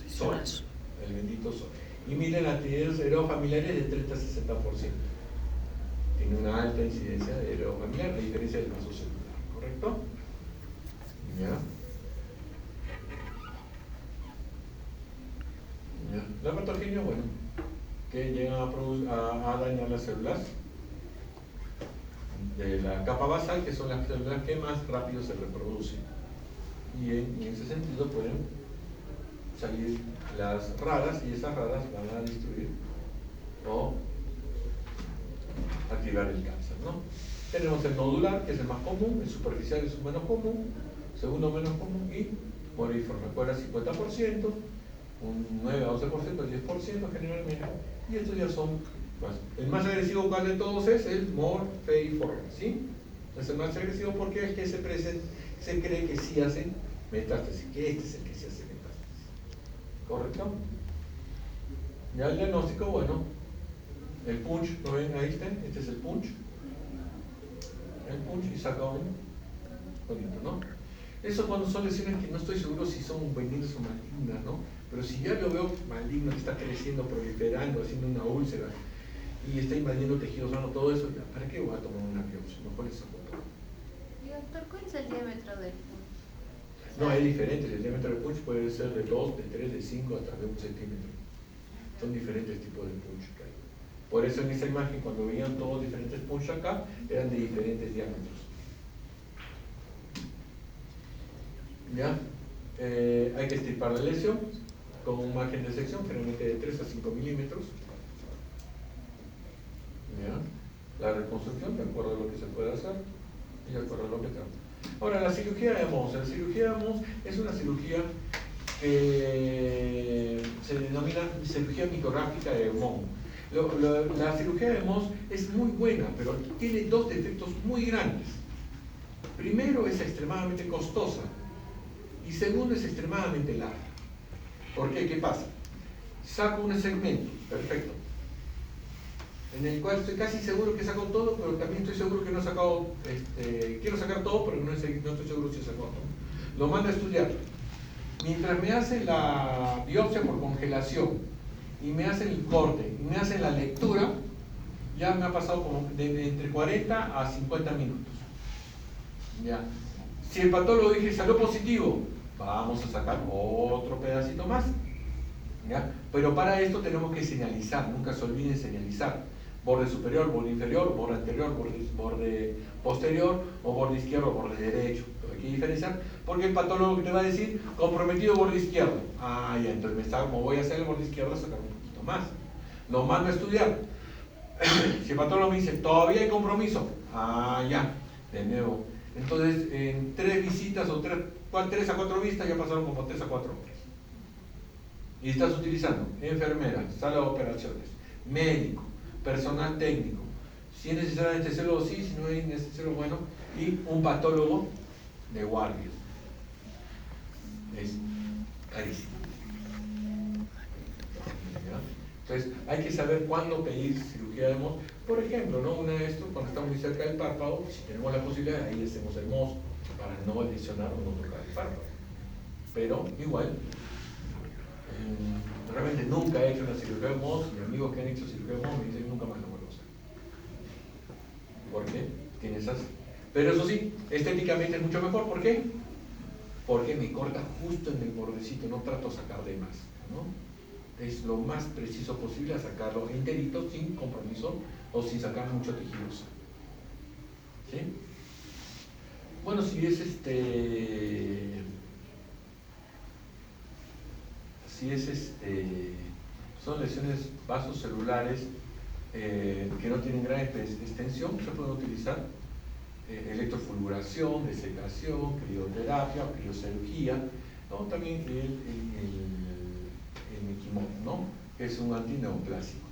sol, el bendito sol. Y miren, actividades heredofamiliares de 30 a 60%. Tiene una alta incidencia de heredofamiliar, a diferencia del vaso celular, ¿correcto? ¿Ya? La patogenia, bueno, que llegan a dañar las células de la capa basal, que son las células que más rápido se reproducen. Y en ese sentido pueden salir las raras, y esas raras van a destruir o activar el cáncer, ¿no? Tenemos el nodular, que es el más común, el superficial es el menos común, segundo menos común, y moriforme, fuera 50%, un 9 a 12%, 10% generalmente, y estos ya son más. El más agresivo, ¿cuál de todos es? El morfeiforme, ¿sí? Es el más agresivo porque es el que se cree que sí hace metástasis, que este es el que sí hace metástasis, ¿correcto? Ya el diagnóstico, bueno, el punch, ¿lo ven? Ahí está, este es el punch, y saca un bonito, ¿no? Eso cuando son lesiones que no estoy seguro si son benignas o malignas, ¿no? Pero si ya lo veo maligno, que está creciendo, proliferando, haciendo una úlcera y está invadiendo tejido sano, todo eso, ya, ¿para qué voy a tomar una biopsia? Mejor es todo. Y doctor, ¿cuál es el diámetro del punch? No, es diferente. El diámetro del punch puede ser de 2, de 3, de 5 hasta de 1 centímetro. Son diferentes tipos de punch que hay. Por eso en esa imagen, cuando veían todos diferentes punch acá, eran de diferentes diámetros. ¿Ya? Hay que extirpar la lesión con un margen de sección, generalmente de 3 a 5 milímetros. ¿Ya? La reconstrucción, de acuerdo a lo que se puede hacer y de acuerdo a lo que tenemos. Ahora, la cirugía de Mohs. La cirugía de Mohs es una cirugía que se denomina cirugía micrográfica de Mohs. La cirugía de Mohs es muy buena, pero tiene dos defectos muy grandes. Primero, es extremadamente costosa, y segundo, es extremadamente larga. ¿Por qué? ¿Qué pasa? Saco un segmento, perfecto, en el cual estoy casi seguro que saco todo, pero también estoy seguro que no he sacado, quiero sacar todo, pero no estoy seguro si he sacado todo. Lo mando a estudiar. Mientras me hacen la biopsia por congelación, y me hacen el corte, y me hacen la lectura, ya me ha pasado como de entre 40 a 50 minutos. Ya. Si el patólogo dije salió positivo, vamos a sacar otro pedacito más. ¿Ya? Pero para esto tenemos que señalizar, nunca se olviden señalizar. Borde superior, borde inferior, borde anterior, borde posterior, o borde izquierdo, borde derecho. Hay que diferenciar, porque el patólogo te va a decir comprometido borde izquierdo. Ah, ya, entonces como voy a hacer el borde izquierdo, sacar un poquito más. Lo mando a estudiar. Si el patólogo me dice, todavía hay compromiso, ya, de nuevo. Entonces, en 3 visitas o 3 a 4 visitas ya pasaron como 3 a 4 horas. Y estás utilizando enfermera, sala de operaciones, médico, personal técnico, si es necesario anestesiólogo, sí, si no hay anestesiólogo, bueno, y un patólogo de guardias. Es carísimo. Entonces, hay que saber cuándo pedir cirugía de MOS. Por ejemplo, ¿no? Una de estos, cuando está muy cerca del párpado, si tenemos la posibilidad, ahí hacemos el MOS para no lesionar o no tocar el párpado. Pero, igual, realmente nunca he hecho una cirugía de MOS, y amigos que han hecho cirugía de MOS me dicen nunca más lo vuelvo a hacer. ¿Por qué? Tiene esas. Pero eso sí, estéticamente es mucho mejor. ¿Por qué? Porque me corta justo en el bordecito, no trato de sacar de más, ¿no? Es lo más preciso posible a sacarlo enterito, sin compromiso o sin sacar mucho tejido. ¿Sí? Bueno, si es son lesiones vasocelulares que no tienen gran extensión, se pueden utilizar electrofulguración, desecación, crioterapia, criocirugía, ¿no? También el Miquimod, ¿no? Que es un antineoplásico.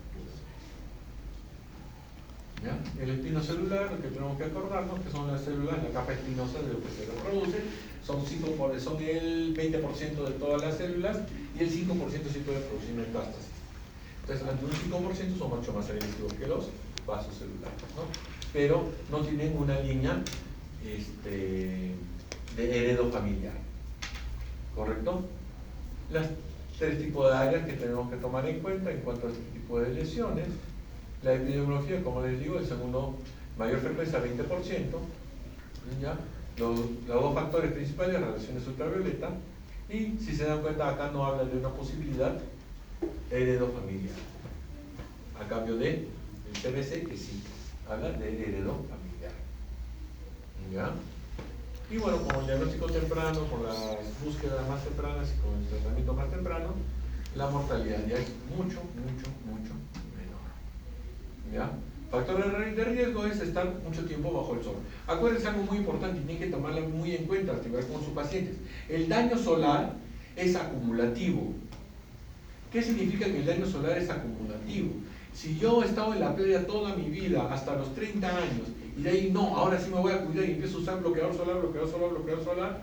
¿Ya? El espinocelular, lo que tenemos que acordarnos, que son las células, la capa espinosa de lo que se reproduce, son el 20% de todas las células y el 5% sí puede producir metástasis. Entonces, ante un 5% son mucho más agresivos que los vasos celulares, ¿no? Pero no tienen una línea de heredo familiar. ¿Correcto? Las 3 tipos de áreas que tenemos que tomar en cuenta en cuanto a este tipo de lesiones. La epidemiología, como les digo, el segundo mayor frecuencia, 20%. ¿Ya? Los 2 factores principales, radiaciones ultravioleta. Y si se dan cuenta, acá no habla de una posibilidad heredo familiar. A cambio de el CBC, que sí habla de heredo familiar. ¿Ya? Y bueno, con el diagnóstico temprano, con las búsquedas más tempranas y con el tratamiento más temprano, la mortalidad ya es mucho menor. ¿Ya? Factor de riesgo es estar mucho tiempo bajo el sol. Acuérdense algo muy importante y tienen que tomarlo muy en cuenta al tratar con sus pacientes. El daño solar es acumulativo. ¿Qué significa que el daño solar es acumulativo? Si yo he estado en la playa toda mi vida, hasta los 30 años, y de ahí no, ahora sí me voy a cuidar y empiezo a usar bloqueador solar,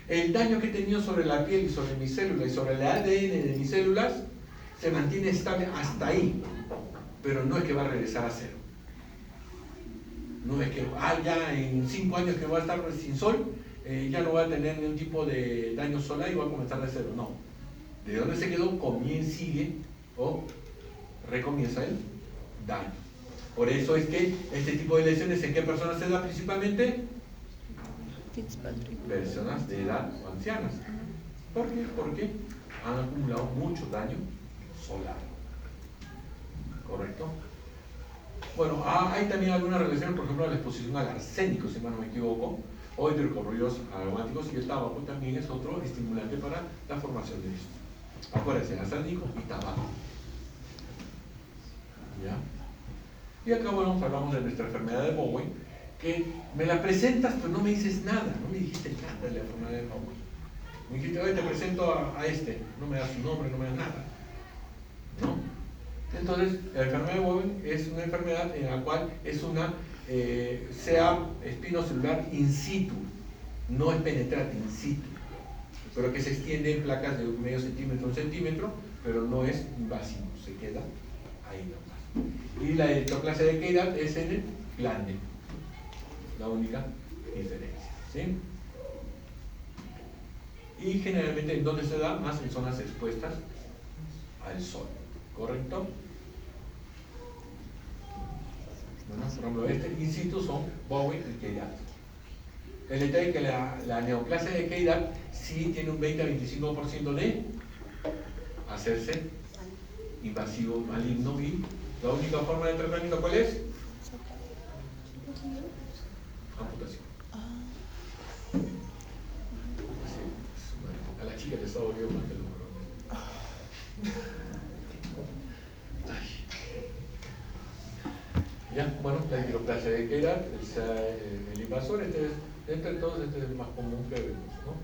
el daño que he tenido sobre la piel y sobre mis células y sobre el ADN de mis células se mantiene estable hasta ahí, pero no es que va a regresar a cero. No es que, ya en 5 años que voy a estar sin sol, ya no voy a tener ningún tipo de daño solar y voy a comenzar de cero. No. De dónde se quedó, sigue o recomienza el daño. Por eso es que este tipo de lesiones, ¿en qué personas se da principalmente? Personas de edad o ancianas. ¿Por qué? Porque han acumulado mucho daño solar. ¿Correcto? Bueno, hay también algunas relaciones, por ejemplo, la exposición al arsénico, si no me equivoco, o hidrocarburos aromáticos, y el tabaco también es otro estimulante para la formación de esto. Acuérdense, arsénico y tabaco. ¿Ya? Y acá, bueno, hablamos de nuestra enfermedad de Bowen, que me la presentas, pero no me dices nada, no me dijiste nada de la enfermedad de Bowen. Me dijiste, oye, te presento a este, no me das su nombre, no me das nada. ¿No? Entonces, la enfermedad de Bowen es una enfermedad en la cual es una sea espinocelular in situ, no es penetrante, in situ, pero que se extiende en placas de medio centímetro, 1 centímetro, pero no es invasivo, se queda ahí nomás. Y la eritroplasia de Keirat es en el glande, la única diferencia, ¿sí? Y generalmente, ¿en dónde se da? Más en zonas expuestas al sol, ¿correcto? Bueno, por ejemplo, este in situ son Bowen y Keirat. El detalle es que la neoplasia de Keirat sí tiene un 20 a 25% de hacerse invasivo maligno, y la única forma de tratamiento, ¿cuál es? Amputación. Sí, a la chica le está doliendo más que el hombro. Ya, bueno, la hidroplasia de Kehrat, el invasor, entre todos este es el más común que vemos, ¿no?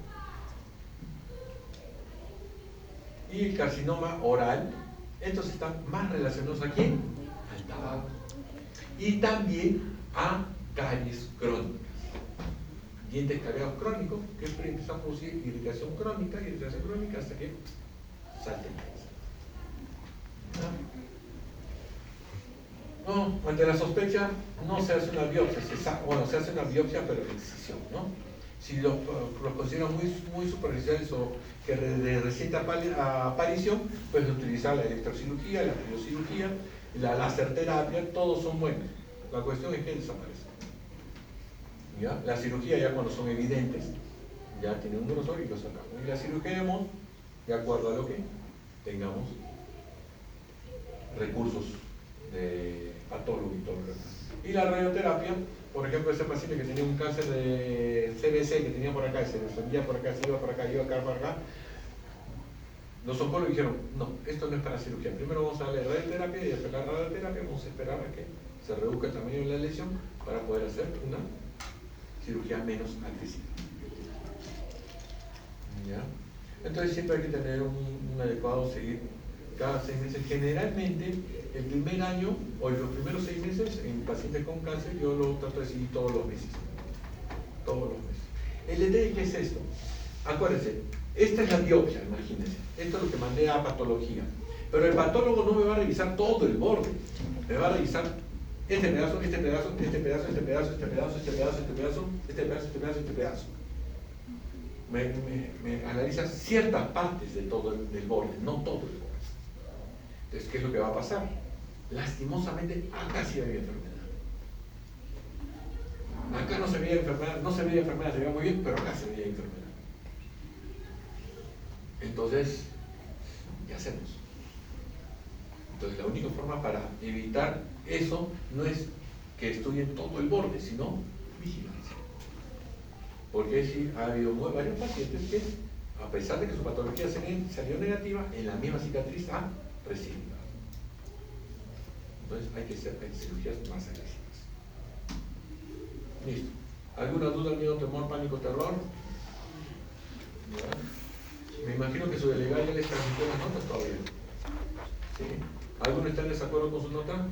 Y el carcinoma oral, estos están más relacionados ¿a quién? Al tabaco. Y también a caries crónicas. Dientes cariados crónicos, que empiezan a producir irritación crónica hasta que salte el cáncer. No, ante la sospecha no se hace una biopsia, se hace una biopsia pero de excisión, ¿no? Si los consideran muy superficiales o que de reciente aparición, puedes utilizar la electrocirugía, la criocirugía, la laserterapia, todos son buenos. La cuestión es que desaparecen. ¿Ya? La cirugía ya cuando son evidentes, ya tiene un grosor y lo sacamos. Y la cirugemos de acuerdo a lo que tengamos recursos de patólogo y todo lo demás. Y la radioterapia, por ejemplo, ese paciente que tenía un cáncer de CBC que tenía por acá, y se descendía por acá, se iba por acá, iba acá, por acá, los oncólogos dijeron, no, esto no es para cirugía, primero vamos a darle radioterapia y después la radioterapia vamos a esperar a que se reduzca el tamaño de la lesión para poder hacer una cirugía menos agresiva. ¿Ya? Entonces siempre hay que tener un adecuado seguir cada 6 meses. Generalmente el primer año o los primeros 6 meses en pacientes con cáncer yo lo trato de seguir todos los meses. Todos los meses. El detalle que es esto, acuérdense, esta es la biopsia, imagínense. Esto es lo que mandé a patología. Pero el patólogo no me va a revisar todo el borde. Me va a revisar este pedazo, este pedazo, este pedazo, este pedazo, este pedazo, este pedazo, este pedazo, este pedazo, este pedazo, este pedazo. Me analiza ciertas partes de todo del borde, no todo el borde. Entonces, ¿qué es lo que va a pasar? Lastimosamente, acá sí había enfermedad. Acá no se veía enfermedad, se veía muy bien, pero acá se veía enfermedad. Entonces, ¿qué hacemos? Entonces, la única forma para evitar eso no es que estudien todo el borde, sino vigilancia. Porque sí, ha habido varios pacientes que, a pesar de que su patología salió negativa, en la misma cicatriz ha recidido. Entonces hay cirugías más agresivas. Listo. ¿Alguna duda, miedo, temor, pánico, terror? ¿Ya? Me imagino que su delegado ya les transmitió las notas todavía. ¿Sí? ¿Alguno está en desacuerdo con su nota?